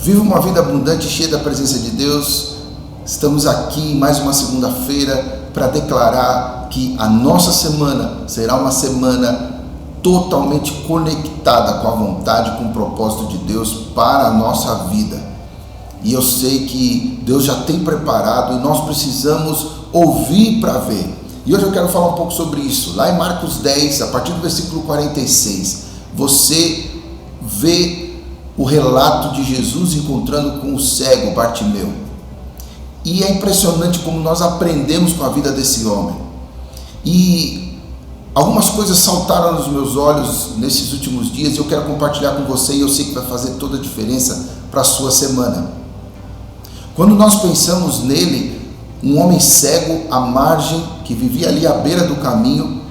Viva uma vida abundante, cheia da presença de Deus. Estamos aqui mais uma segunda-feira para declarar que a nossa semana será uma semana totalmente conectada com a vontade, com o propósito de Deus para a nossa vida. E eu sei que Deus já tem preparado e nós precisamos ouvir para ver. E hoje eu quero falar um pouco sobre isso. Lá em Marcos 10, a partir do versículo 46, você vê o relato de Jesus encontrando com o cego Bartimeu. E é impressionante como nós aprendemos com a vida desse homem. E algumas coisas saltaram nos meus olhos nesses últimos dias e eu quero compartilhar com você, e eu sei que vai fazer toda a diferença para a sua semana. Quando nós pensamos nele, um homem cego à margem, que vivia ali à beira do caminho,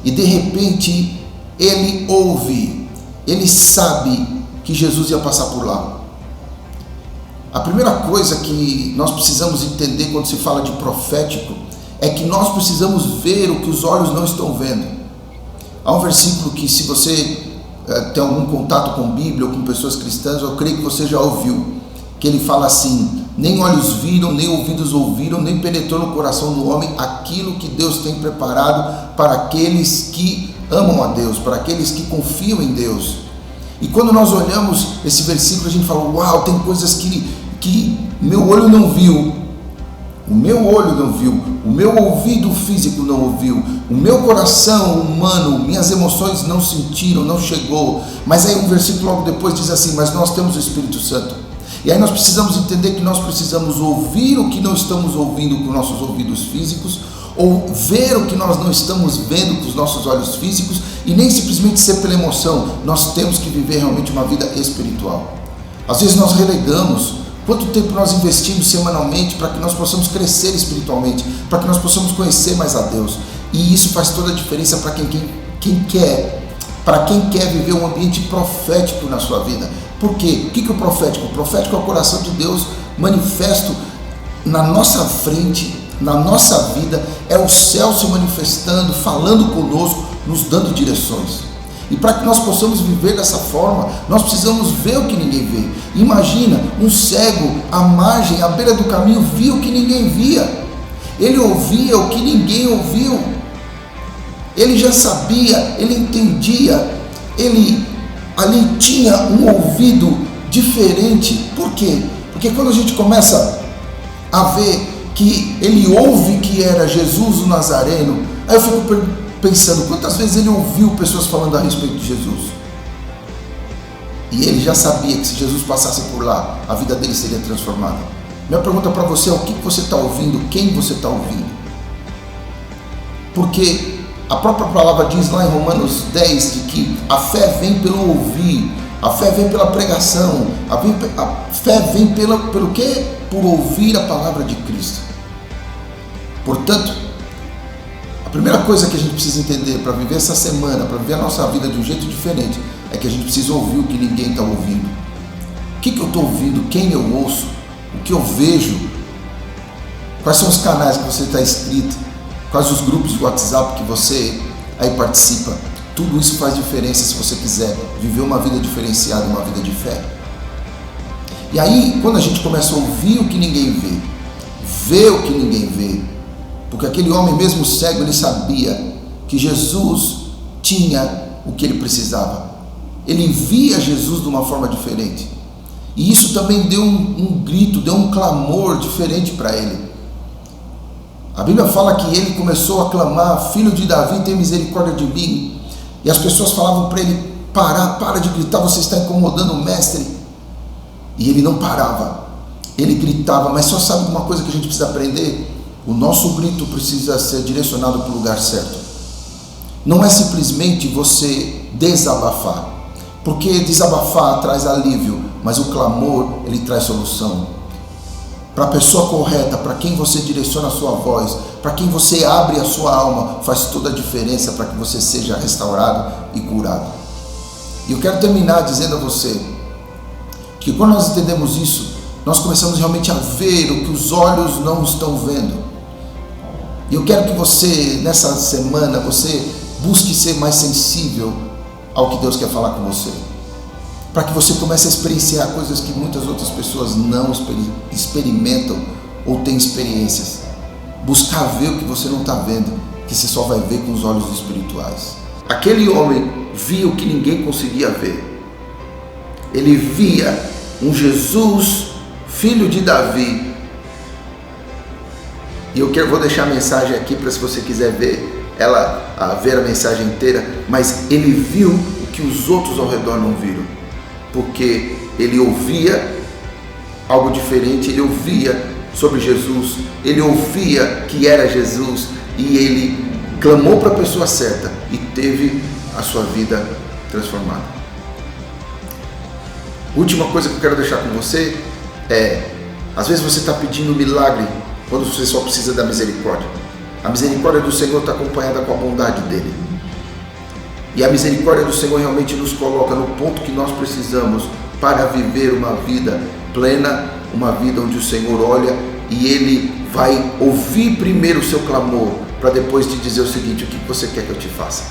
e de repente ele ouve, ele sabe que Jesus ia passar por lá. A primeira coisa que nós precisamos entender quando se fala de profético é que nós precisamos ver o que os olhos não estão vendo. Há um versículo que, se você tem algum contato com Bíblia ou com pessoas cristãs, eu creio que você já ouviu, que ele fala assim: nem olhos viram, nem ouvidos ouviram, nem penetrou no coração do homem aquilo que Deus tem preparado para aqueles que amam a Deus, para aqueles que confiam em Deus. E quando nós olhamos esse versículo, a gente fala: uau, tem coisas que meu olho não viu, o meu olho não viu, o meu ouvido físico não ouviu, o meu coração humano, minhas emoções não sentiram, não chegou. Mas aí um versículo logo depois diz assim: mas nós temos o Espírito Santo. E aí nós precisamos entender que nós precisamos ouvir o que não estamos ouvindo com nossos ouvidos físicos, ou ver o que nós não estamos vendo com os nossos olhos físicos, e nem simplesmente ser pela emoção. Nós temos que viver realmente uma vida espiritual. Às vezes nós relegamos quanto tempo nós investimos semanalmente para que nós possamos crescer espiritualmente, para que nós possamos conhecer mais a Deus. E isso faz toda a diferença para quem quer viver um ambiente profético na sua vida. Por quê? O que é o profético? O profético é o coração de Deus manifesto na nossa frente, na nossa vida. É o céu se manifestando, falando conosco, nos dando direções. E para que nós possamos viver dessa forma, nós precisamos ver o que ninguém vê. Imagina, um cego à margem, à beira do caminho, via o que ninguém via. Ele ouvia o que ninguém ouviu. Ele já sabia, ele entendia, ele ali tinha um ouvido diferente. Por quê? Porque quando a gente começa a ver que ele ouve que era Jesus o Nazareno, aí eu fico pensando, quantas vezes ele ouviu pessoas falando a respeito de Jesus? E ele já sabia que se Jesus passasse por lá, a vida dele seria transformada. Minha pergunta para você é: o que você está ouvindo? Quem você está ouvindo? Porque a própria palavra diz lá em Romanos 10 de que a fé vem pelo ouvir, a fé vem pela pregação, a fé vem pelo quê? Por ouvir a palavra de Cristo. Portanto, a primeira coisa que a gente precisa entender para viver essa semana, para viver a nossa vida de um jeito diferente, é que a gente precisa ouvir o que ninguém está ouvindo. O que eu estou ouvindo? Quem eu ouço? O que eu vejo? Quais são os canais que você está inscrito? Quais os grupos de WhatsApp que você aí participa? Tudo isso faz diferença se você quiser viver uma vida diferenciada, uma vida de fé. E aí, quando a gente começa a ouvir o que ninguém vê, ver o que ninguém vê, porque aquele homem mesmo cego, ele sabia que Jesus tinha o que ele precisava. Ele via Jesus de uma forma diferente. E isso também deu um grito, deu um clamor diferente para ele. A Bíblia fala que ele começou a clamar: filho de Davi, tem misericórdia de mim. E as pessoas falavam para ele: para de gritar, você está incomodando o mestre. E ele não parava, ele gritava. Mas só sabe uma coisa que a gente precisa aprender? O nosso grito precisa ser direcionado para o lugar certo. Não é simplesmente você desabafar, porque desabafar traz alívio, mas o clamor, ele traz solução. Para a pessoa correta, para quem você direciona a sua voz, para quem você abre a sua alma, faz toda a diferença para que você seja restaurado e curado. E eu quero terminar dizendo a você que quando nós entendemos isso, nós começamos realmente a ver o que os olhos não estão vendo. E eu quero que você, nessa semana, você busque ser mais sensível ao que Deus quer falar com você. para que você comece a experienciar coisas que muitas outras pessoas não experimentam ou têm experiências. Buscar ver o que você não está vendo, que você só vai ver com os olhos espirituais. Aquele homem via o que ninguém conseguia ver. Ele via um Jesus, filho de Davi. E eu vou deixar a mensagem aqui para, se você quiser ver ver a mensagem inteira, mas ele viu o que os outros ao redor não viram, porque ele ouvia algo diferente, ele ouvia sobre Jesus, ele ouvia que era Jesus, e ele clamou para a pessoa certa e teve a sua vida transformada. Última coisa que eu quero deixar com você é, às vezes você está pedindo um milagre quando você só precisa da misericórdia. A misericórdia do Senhor está acompanhada com a bondade dele. E a misericórdia do Senhor realmente nos coloca no ponto que nós precisamos para viver uma vida plena, uma vida onde o Senhor olha e Ele vai ouvir primeiro o seu clamor, para depois te dizer o seguinte: o que você quer que eu te faça?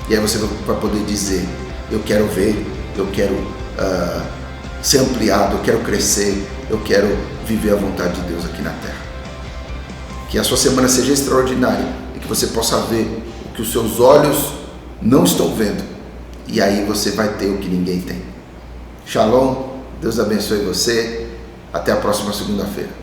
E aí você vai poder dizer: eu quero ver, eu quero ser ampliado, eu quero crescer, eu quero viver a vontade de Deus aqui na terra. Que a sua semana seja extraordinária e que você possa ver o que os seus olhos não estão vendo, e aí você vai ter o que ninguém tem. Shalom, Deus abençoe você, até a próxima segunda-feira.